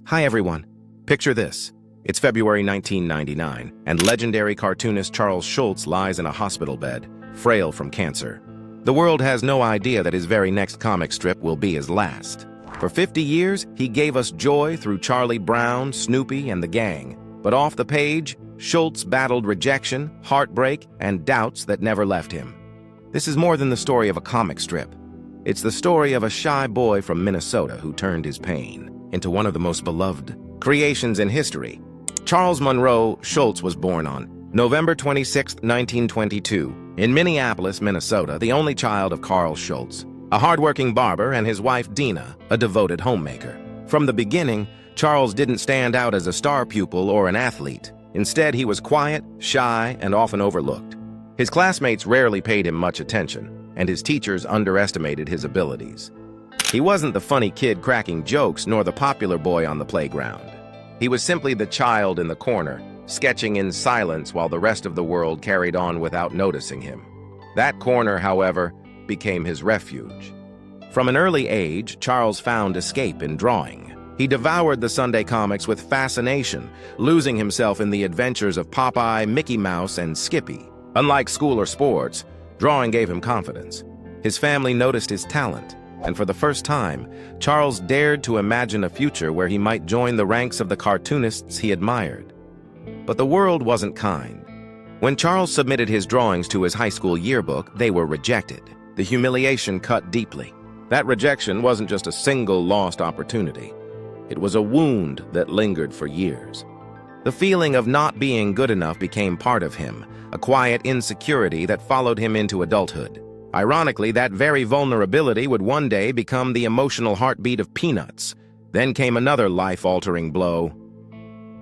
Hi everyone. Picture this. It's February 1999, and legendary cartoonist Charles Schulz lies in a hospital bed, frail from cancer. The world has no idea that his very next comic strip will be his last. For 50 years, he gave us joy through Charlie Brown, Snoopy, and the gang. But off the page, Schulz battled rejection, heartbreak, and doubts that never left him. This is more than the story of a comic strip. It's the story of a shy boy from Minnesota who turned his pain into one of the most beloved creations in history. Charles Monroe Schulz was born on November 26, 1922, in Minneapolis, Minnesota, the only child of Carl Schulz, a hardworking barber, and his wife Dina, a devoted homemaker. From the beginning, Charles didn't stand out as a star pupil or an athlete. Instead, he was quiet, shy, and often overlooked. His classmates rarely paid him much attention, and his teachers underestimated his abilities. He wasn't the funny kid cracking jokes nor the popular boy on the playground. He was simply the child in the corner, sketching in silence while the rest of the world carried on without noticing him. That corner, however, became his refuge. From an early age, Charles found escape in drawing. He devoured the Sunday comics with fascination, losing himself in the adventures of Popeye, Mickey Mouse, and Skippy. Unlike school or sports, drawing gave him confidence. His family noticed his talent, and for the first time, Charles dared to imagine a future where he might join the ranks of the cartoonists he admired. But the world wasn't kind. When Charles submitted his drawings to his high school yearbook, they were rejected. The humiliation cut deeply. That rejection wasn't just a single lost opportunity. It was a wound that lingered for years. The feeling of not being good enough became part of him, a quiet insecurity that followed him into adulthood. Ironically, that very vulnerability would one day become the emotional heartbeat of Peanuts. Then came another life-altering blow.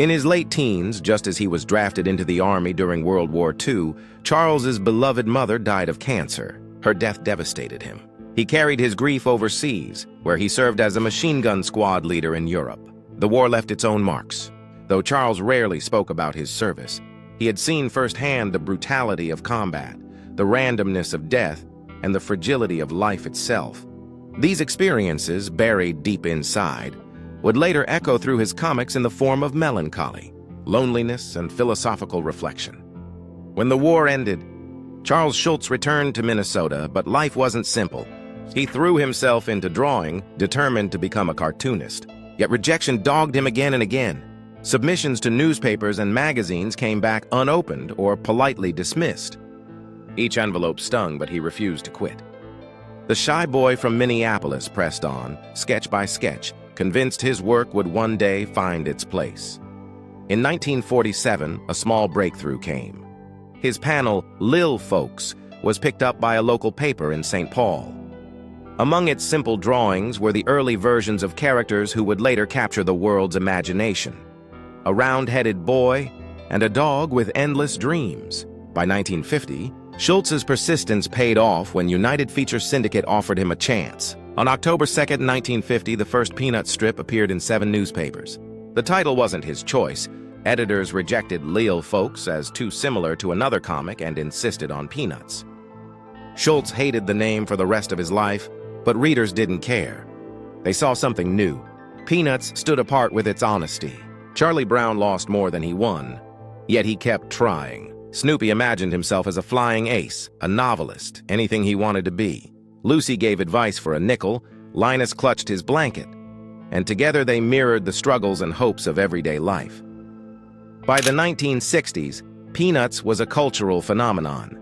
In his late teens, just as he was drafted into the Army during World War II, Charles's beloved mother died of cancer. Her death devastated him. He carried his grief overseas, where he served as a machine gun squad leader in Europe. The war left its own marks. Though Charles rarely spoke about his service, he had seen firsthand the brutality of combat, the randomness of death, and the fragility of life itself. These experiences, buried deep inside, would later echo through his comics in the form of melancholy, loneliness, and philosophical reflection. When the war ended, Charles Schulz returned to Minnesota, but life wasn't simple. He threw himself into drawing, determined to become a cartoonist. Yet rejection dogged him again and again. Submissions to newspapers and magazines came back unopened or politely dismissed. Each envelope stung, but he refused to quit. The shy boy from Minneapolis pressed on, sketch by sketch, convinced his work would one day find its place. In 1947, a small breakthrough came. His panel, Lil Folks, was picked up by a local paper in St. Paul. Among its simple drawings were the early versions of characters who would later capture the world's imagination. A round-headed boy and a dog with endless dreams. By 1950, Schulz's persistence paid off when United Feature Syndicate offered him a chance. On October 2, 1950, the first Peanuts strip appeared in 7 newspapers. The title wasn't his choice. Editors rejected Lil Folks as too similar to another comic and insisted on Peanuts. Schulz hated the name for the rest of his life, but readers didn't care. They saw something new. Peanuts stood apart with its honesty. Charlie Brown lost more than he won, yet he kept trying. Snoopy imagined himself as a flying ace, a novelist, anything he wanted to be. Lucy gave advice for a nickel, Linus clutched his blanket, and together they mirrored the struggles and hopes of everyday life. By the 1960s, Peanuts was a cultural phenomenon.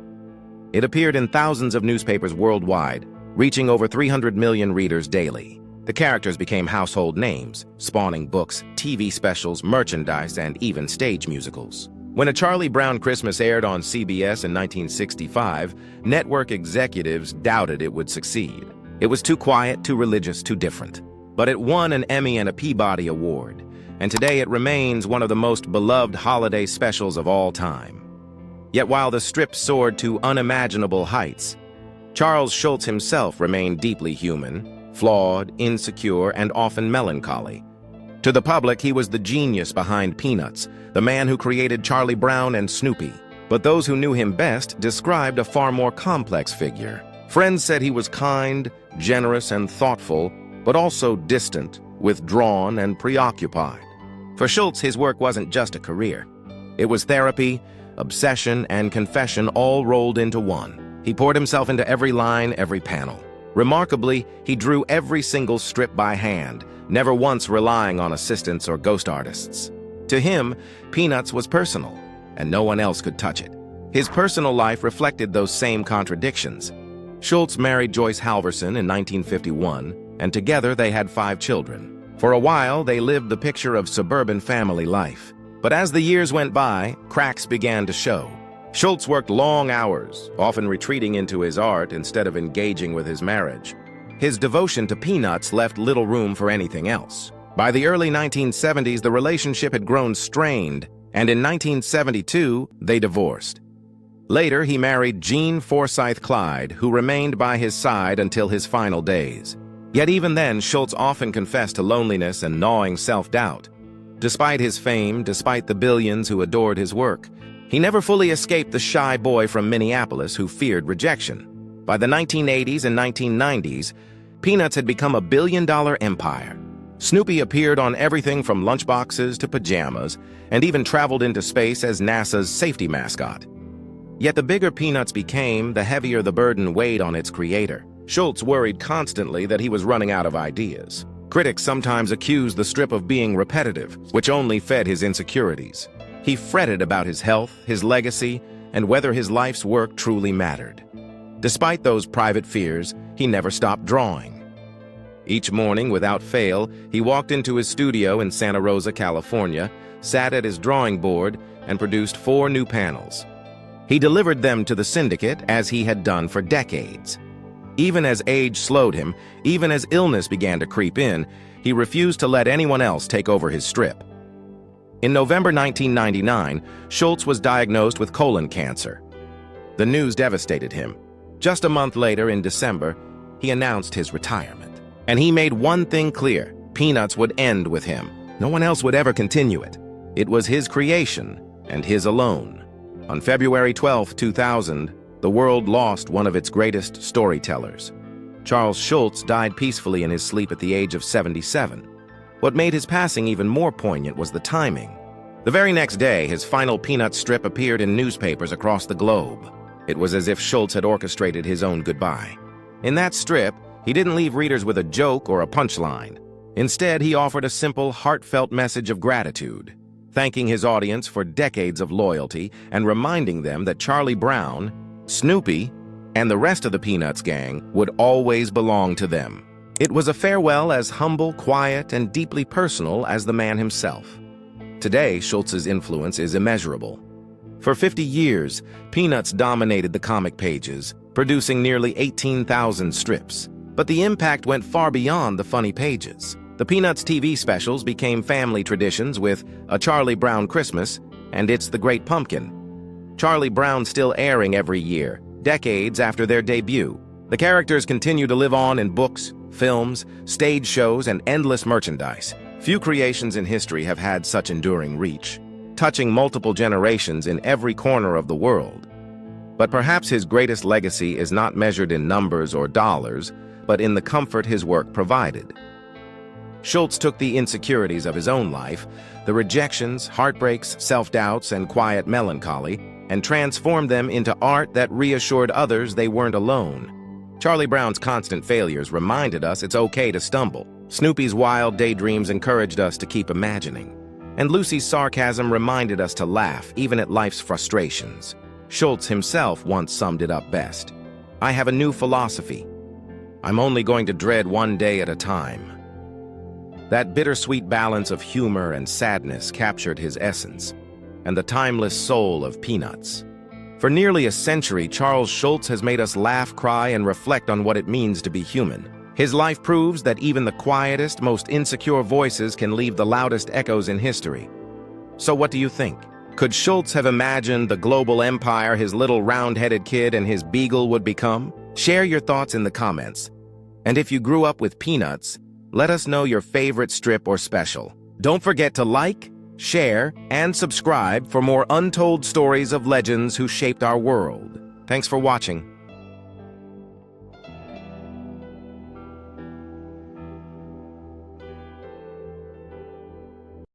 It appeared in thousands of newspapers worldwide, reaching over 300 million readers daily. The characters became household names, spawning books, TV specials, merchandise, and even stage musicals. When A Charlie Brown Christmas aired on CBS in 1965, network executives doubted it would succeed. It was too quiet, too religious, too different. But it won an Emmy and a Peabody Award, and today it remains one of the most beloved holiday specials of all time. Yet while the strip soared to unimaginable heights, Charles Schulz himself remained deeply human, flawed, insecure, and often melancholy. To the public, he was the genius behind Peanuts, the man who created Charlie Brown and Snoopy. But those who knew him best described a far more complex figure. Friends said he was kind, generous, and thoughtful, but also distant, withdrawn, and preoccupied. For Schulz, his work wasn't just a career. It was therapy, obsession, and confession all rolled into one. He poured himself into every line, every panel. Remarkably, he drew every single strip by hand, never once relying on assistants or ghost artists. To him, Peanuts was personal, and no one else could touch it. His personal life reflected those same contradictions. Schulz married Joyce Halverson in 1951, and together they had 5 children. For a while, they lived the picture of suburban family life. But as the years went by, cracks began to show. Schulz worked long hours, often retreating into his art instead of engaging with his marriage. His devotion to Peanuts left little room for anything else. By the early 1970s, the relationship had grown strained, and in 1972, they divorced. Later, he married Jean Forsyth Clyde, who remained by his side until his final days. Yet even then, Schulz often confessed to loneliness and gnawing self-doubt. Despite his fame, despite the billions who adored his work, he never fully escaped the shy boy from Minneapolis who feared rejection. By the 1980s and 1990s, Peanuts had become a billion-dollar empire. Snoopy appeared on everything from lunchboxes to pajamas, and even traveled into space as NASA's safety mascot. Yet the bigger Peanuts became, the heavier the burden weighed on its creator. Schulz worried constantly that he was running out of ideas. Critics sometimes accused the strip of being repetitive, which only fed his insecurities. He fretted about his health, his legacy, and whether his life's work truly mattered. Despite those private fears, he never stopped drawing. Each morning, without fail, he walked into his studio in Santa Rosa, California, sat at his drawing board, and produced 4 new panels. He delivered them to the syndicate as he had done for decades. Even as age slowed him, even as illness began to creep in, he refused to let anyone else take over his strip. In November 1999, Schulz was diagnosed with colon cancer. The news devastated him. Just a month later, in December, he announced his retirement. And he made one thing clear: Peanuts would end with him. No one else would ever continue it. It was his creation, and his alone. On February 12, 2000, the world lost one of its greatest storytellers. Charles Schulz died peacefully in his sleep at the age of 77. What made his passing even more poignant was the timing. The very next day, his final Peanuts strip appeared in newspapers across the globe. It was as if Schulz had orchestrated his own goodbye. In that strip, he didn't leave readers with a joke or a punchline. Instead, he offered a simple, heartfelt message of gratitude, thanking his audience for decades of loyalty and reminding them that Charlie Brown, Snoopy, and the rest of the Peanuts gang would always belong to them. It was a farewell as humble, quiet, and deeply personal as the man himself. Today, Schulz's influence is immeasurable. For 50 years, Peanuts dominated the comic pages, producing nearly 18,000 strips. But the impact went far beyond the funny pages. The Peanuts TV specials became family traditions with A Charlie Brown Christmas and It's the Great Pumpkin. Charlie Brown still airing every year, decades after their debut. The characters continue to live on in books, films, stage shows, and endless merchandise. Few creations in history have had such enduring reach, touching multiple generations in every corner of the world. But perhaps his greatest legacy is not measured in numbers or dollars, but in the comfort his work provided. Schulz took the insecurities of his own life, the rejections, heartbreaks, self-doubts, and quiet melancholy, and transformed them into art that reassured others they weren't alone. Charlie Brown's constant failures reminded us it's okay to stumble. Snoopy's wild daydreams encouraged us to keep imagining. And Lucy's sarcasm reminded us to laugh, even at life's frustrations. Schulz himself once summed it up best: "I have a new philosophy. I'm only going to dread one day at a time." That bittersweet balance of humor and sadness captured his essence, and the timeless soul of Peanuts. For nearly a century, Charles Schulz has made us laugh, cry, and reflect on what it means to be human. His life proves that even the quietest, most insecure voices can leave the loudest echoes in history. So what do you think? Could Schulz have imagined the global empire his little round-headed kid and his beagle would become? Share your thoughts in the comments. And if you grew up with Peanuts, let us know your favorite strip or special. Don't forget to like, share, and subscribe for more untold stories of legends who shaped our world. Thanks for watching.